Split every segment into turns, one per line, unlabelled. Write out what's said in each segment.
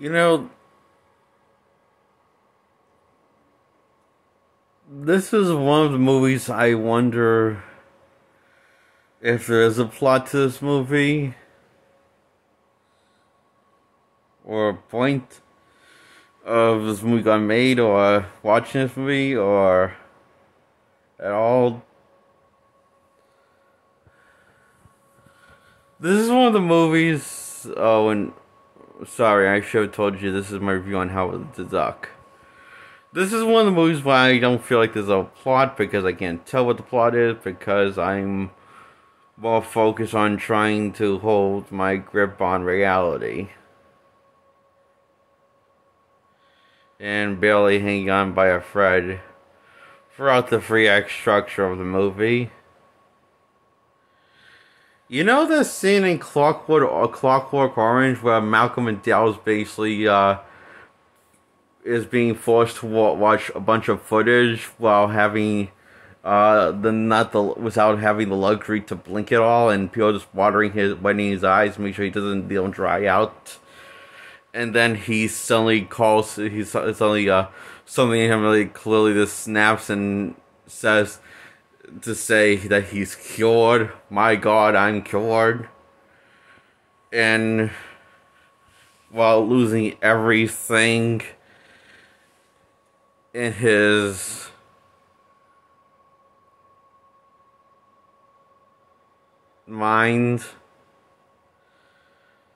You know, this is one of the movies I wonder if there is a plot to this movie or a point of this movie got made or watching this movie or at all. This is one of the movies. Oh, and sorry, I should have told you this is my review on Howard the Duck. This is one of the movies why I don't feel like there's a plot because I can't tell what the plot is because I'm more focused on trying to hold my grip on reality and barely hanging on by a thread throughout the 3-act structure of the movie. You know the scene in Clockwork Orange where Malcolm McDowell is basically is being forced to watch a bunch of footage while having without having the luxury to blink at all, and people just wetting his eyes to make sure they don't dry out. And then he suddenly something in him really clearly just snaps and says to say that he's cured. My God, I'm cured. And while losing everything in his mind,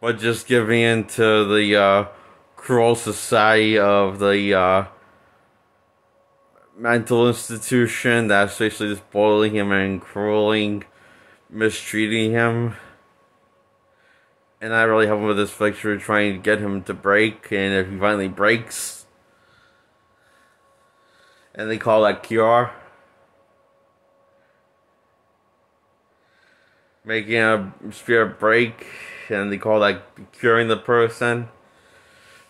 but just giving in to the cruel society of the mental institution that's basically just boiling him and mistreating him. And I really help him with this picture, trying to get him to break, and if he finally breaks, and they call that cure. Making a spirit break, and they call that curing the person.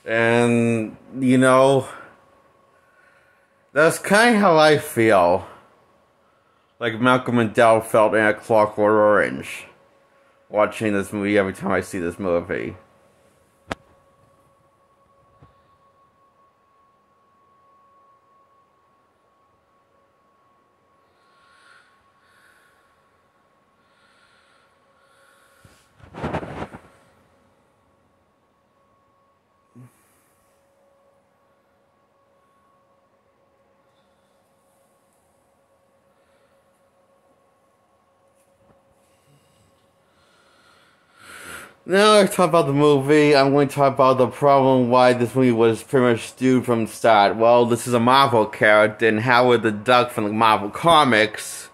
And, you know, that's kind of how I feel. Like Malcolm McDowell felt in A Clockwork Orange. Watching this movie every time I see this movie. Now let's talk about the movie. I'm going to talk about the problem why this movie was pretty much due from the start. Well, this is a Marvel character, and Howard the Duck from the Marvel Comics,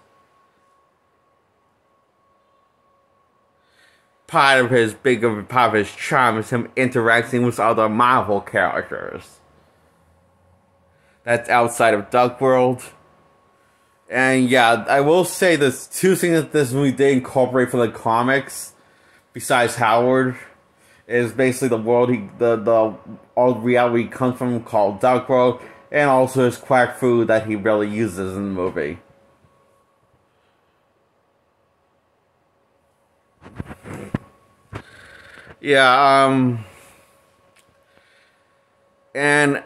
part of his charm is him interacting with other Marvel characters. That's outside of Duck World. And yeah, I will say there's two things that this movie did incorporate from the comics. Besides Howard, is basically the world all reality comes from, called Duck World, and also his quack food that he really uses in the movie. Yeah, and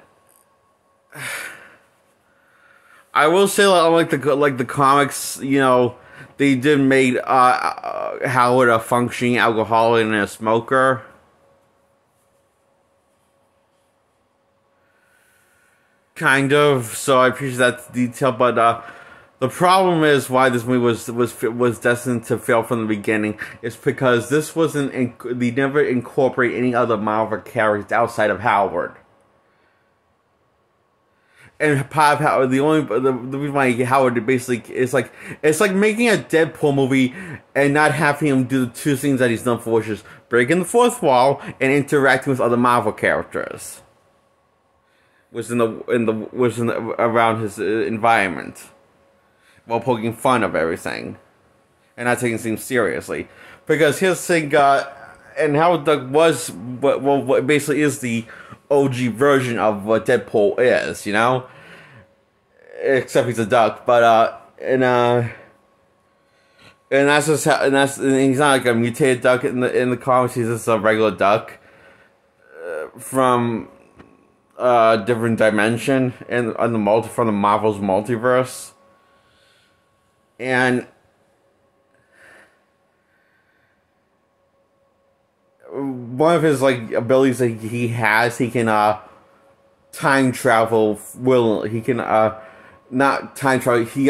I will say, like the comics, you know, they did make Howard a functioning alcoholic and a smoker. Kind of. So I appreciate that detail, but the problem is why this movie was destined to fail from the beginning is because this wasn't. They never incorporate any other Marvel characters outside of Howard. And part of Howard, the reason why Howard basically it's like making a Deadpool movie and not having him do the two things that he's done for, which is breaking the fourth wall and interacting with other Marvel characters, around his environment, while poking fun of everything, and not taking things seriously. Because his thing, and Howard Duck was what basically is the OG version of what Deadpool is, you know? Except he's a duck, but and that's just and he's not like a mutated duck in the comics, he's just a regular duck. from different dimension and on the from the Marvel's multiverse, and one of his like abilities that he has, he can time travel. He can not time travel. He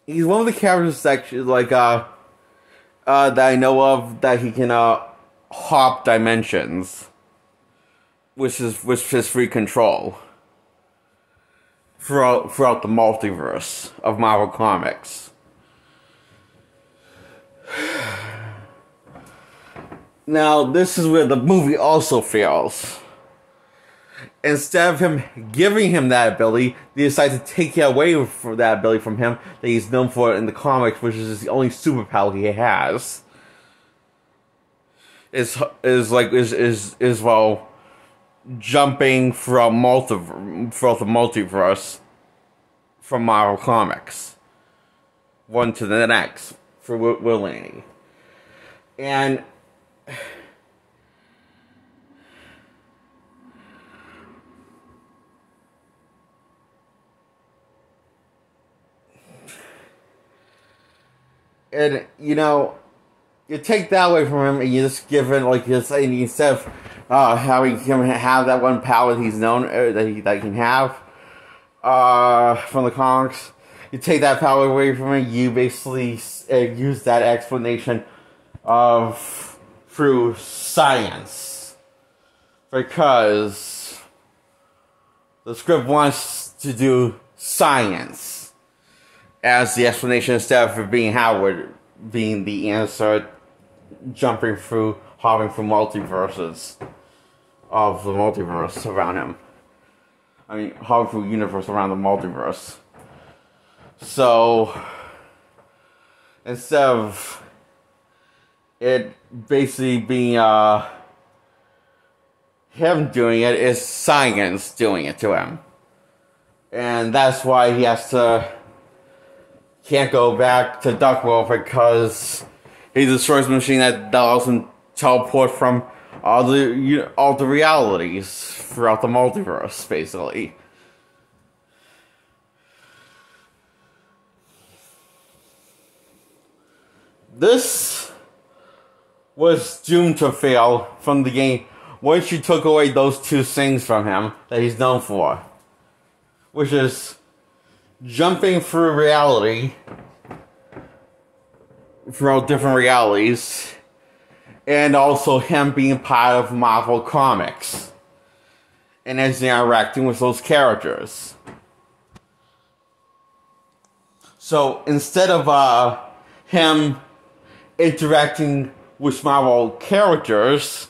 he's one of the characters that like that I know of that he can hop dimensions, which is free control throughout the multiverse of Marvel Comics. Now, this is where the movie also fails. Instead of him giving him that ability, they decide to take it away from that ability from him that he's known for in the comics, which is the only superpower he has. Is jumping from the multiverse from Marvel Comics, one to the next for Will Laney, and you know, you take that away from him and you just give it like this, and instead of having him have that one power that he's known that he can have from the comics, you take that power away from him. You basically use that explanation through science, because the script wants to do science as the explanation instead of being Howard being the answer, hopping through multiverses of the multiverse around him. I mean, hopping through universe around the multiverse. So, instead of it basically being him doing it, it's science doing it to him. And that's why he can't go back to Duck World, because he destroys a machine that allows him to teleport from all the realities throughout the multiverse, basically. This was doomed to fail from the game once you took away those two things from him that he's known for, which is jumping through reality, throughout different realities, and also him being part of Marvel Comics and as interacting with those characters. So instead of him interacting with Marvel characters,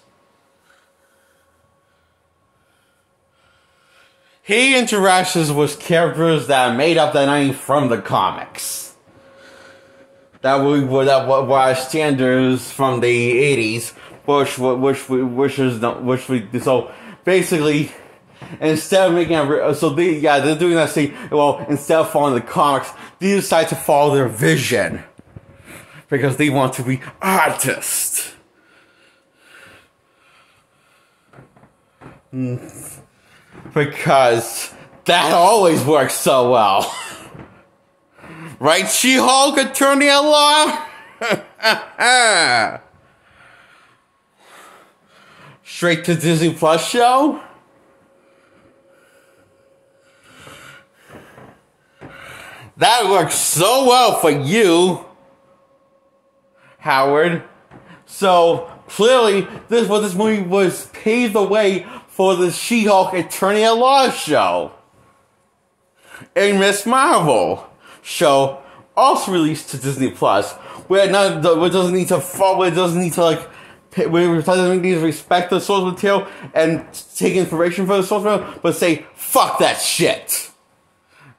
he interacts with characters that are made up from the comics. That were standards from the 80s, so basically, instead of making they're doing that thing. Well, instead of following the comics, they decide to follow their vision because they want to be artists. Because that always works so well. Right, She-Hulk, attorney at law? Straight to Disney Plus show? That works so well for you, Howard. So, clearly, this movie was paved the way for the She-Hulk attorney at law show. A Miss Marvel show, also released to Disney Plus, where it doesn't need to respect the source material and take inspiration from the source material, but say fuck that shit.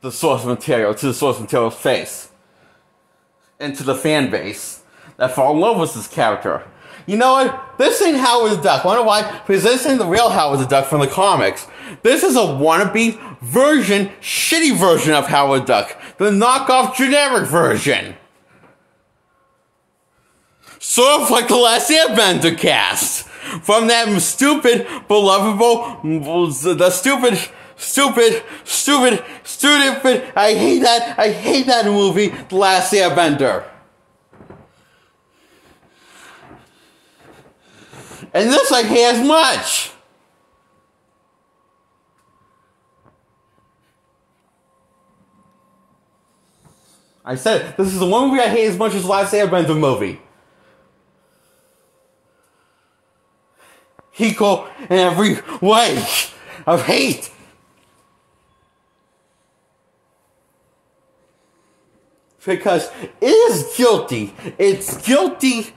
The source material to the source material's face, and to the fan base that fall in love with this character. You know what? This ain't Howard the Duck. Wonder why? Because this ain't the real Howard the Duck from the comics. This is a wannabe version, shitty version of Howard the Duck. The knockoff generic version. Sort of like the Last Airbender cast. From that stupid, belovable, the stupid, I hate that movie, The Last Airbender. And this I hate as much. I said, this is the one movie I hate as much as Last Airbender movie. Equal in every way of hate. Because it is guilty. It's guilty,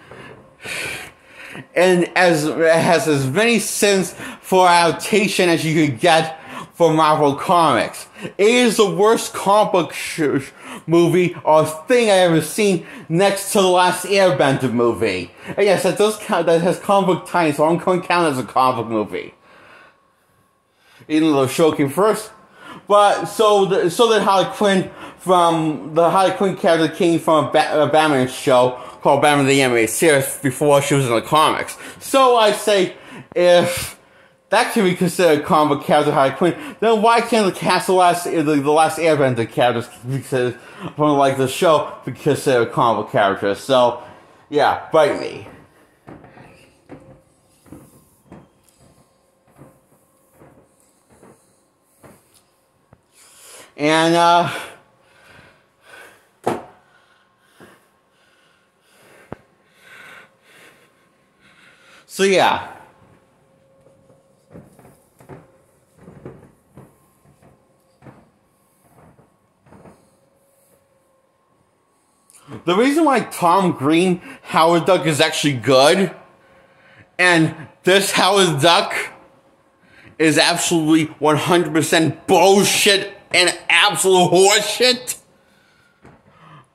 and it has as many sins for adaptation as you could get for Marvel Comics. It is the worst comic book movie or thing I've ever seen, next to the Last Airbender movie. And yes, that does count. That has comic book ties, so I'm going to count it as a comic book movie. Even though the show came first, but so did Harley Quinn. From the Harley Quinn character came from a Batman show called Batman the Animated Series before she was in the comics. So I say, if that can be considered a comic book character, Harley Quinn, then why can't the cast the Last Airbender characters, because from like the show, be considered comic book characters? So yeah, bite me. And so yeah. The reason why Tom Green Howard Duck is actually good, and this Howard Duck is absolutely 100% bullshit and absolute horseshit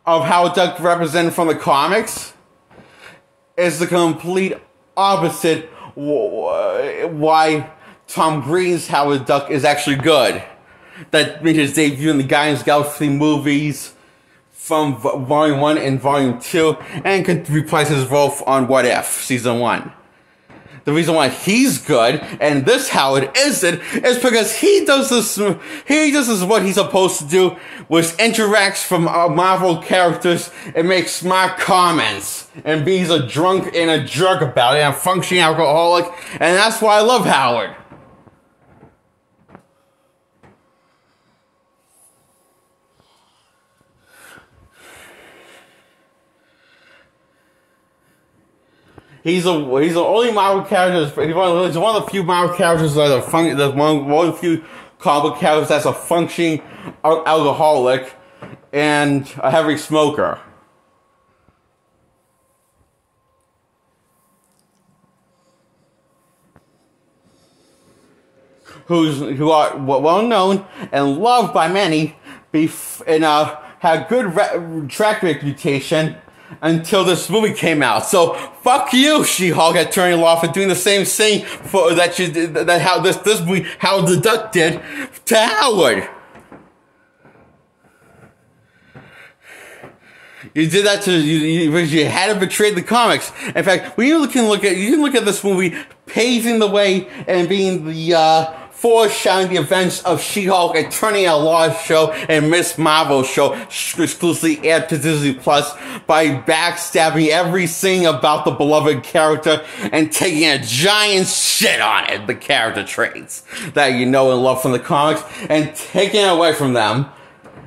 of Howard Duck represented from the comics, is the complete opposite why Tom Green's Howard Duck is actually good. That made his debut in the Guardians of the Galaxy movies from Volume 1 and Volume 2, and could reprise his role on What If, Season 1. The reason why he's good, and this Howard isn't, is because he does this what he's supposed to do, which interacts from Marvel characters and makes smart comments, and being a drunk and a jerk about it, and a functioning alcoholic, and that's why I love Howard. He's the only Marvel character. He's one of the few Marvel characters that are funny. There's one of the few comic book characters that's a functioning alcoholic and a heavy smoker. Who are well known and loved by many, and had good track reputation until this movie came out. So fuck you, She-Hulk, Attorney Law, for doing the same thing how this movie Howard the Duck did to Howard. You did that to you had to betray the comics. In fact, you can look at this movie paving the way and being the foreshadowing the events of She-Hulk, Attorney at Law show, and Miss Marvel show, exclusively aired to Disney Plus, by backstabbing everything about the beloved character and taking a giant shit on it, the character traits that you know and love from the comics, and taking it away from them,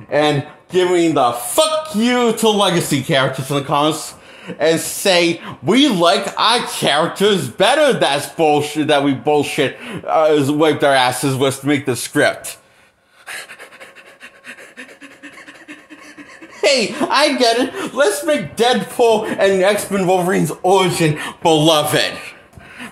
and giving the fuck you to legacy characters from the comics, and say, we like our characters better. That's bullshit, that we bullshit, wiped our asses with to make the script. Hey, I get it. Let's make Deadpool and X-Men Wolverine's origin beloved.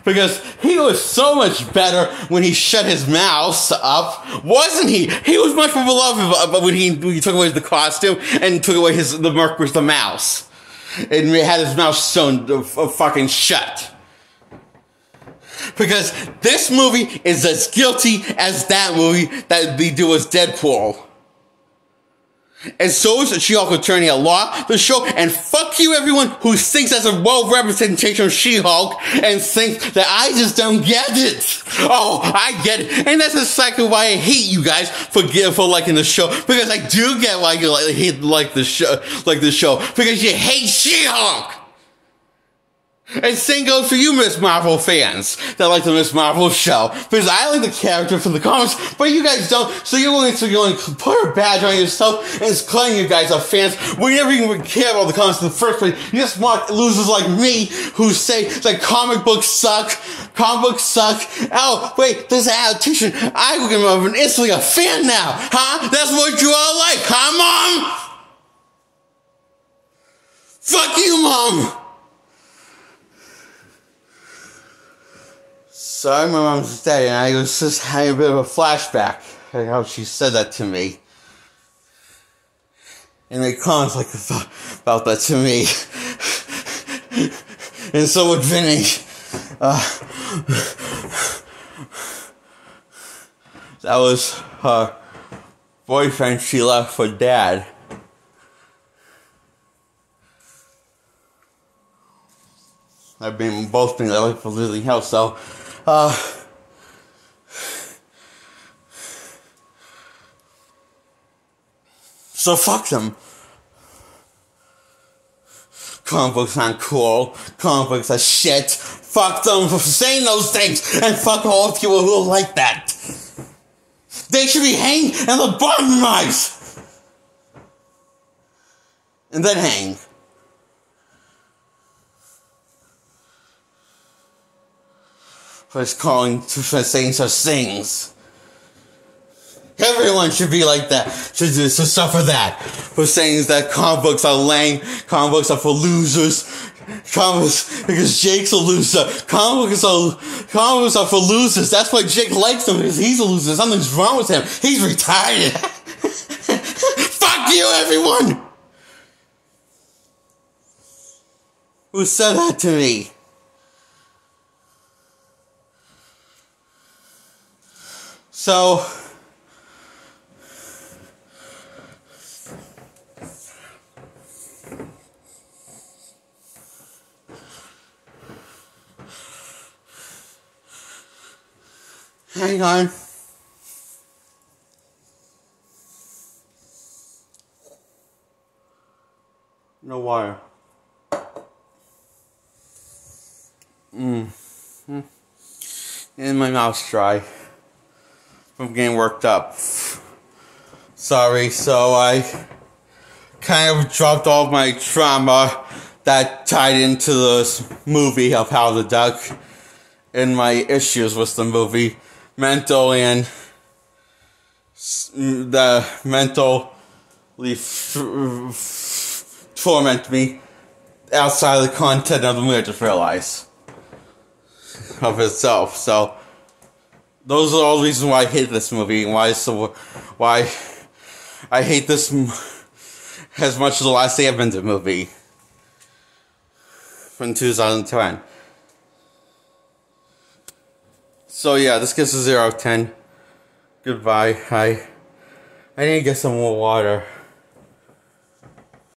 Because he was so much better when he shut his mouth up, wasn't he? He was much more beloved when he took away the costume and took away the Merc with the mouse. And he had his mouth sewn fucking shut. Because this movie is as guilty as that movie that they do as Deadpool. And so is She-Hulk Attorney at Law, the show, and fuck you everyone who thinks that's a well-representation of She-Hulk and thinks that I just don't get it. Oh, I get it. And that's exactly why I hate you guys for liking the show, because I do get why you like the show, because you hate She-Hulk. And same goes for you, Miss Marvel fans that like the Miss Marvel show. Because I like the character from the comics, but you guys don't. So you're willing to put a badge on yourself and it's claiming you guys are fans. We never even care about the comics in the first place. You just want losers like me who say that comic books suck. Comic books suck. Oh, wait, there's an adaptation. I am instantly a fan now. Huh? That's what you all like, huh, Mom? Fuck you, Mom. So my mom's dead, and I was just having a bit of a flashback at how she said that to me. And they comments like about that to me. And so would Vinny. That was her boyfriend she left for Dad. I've been both been like for losing health, so so fuck them. Comic books aren't cool. Comic books are shit. Fuck them for saying those things, and fuck all people who like that. They should be hanged and lobotomized, and then hang. For saying such things. Everyone should be like that. Should suffer that. For saying that comic books are lame. Comic books are for losers. Because Jake's a loser. Comic books are for losers. That's why Jake likes them, because he's a loser. Something's wrong with him. He's retired. Fuck you, everyone! Who said that to me? So, hang on. No water. And my mouth's dry. I'm getting worked up. Sorry, so I kind of dropped all my trauma that tied into this movie of Howard the Duck and my issues with the movie. Mental and the mentally torment me outside of the content of the movie, I just realized of itself. So those are all the reasons why I hate this movie and why I hate this as much as the Last Airbender movie from 2010. So yeah, this gives a 0 out of 10. Goodbye. I need to get some more water.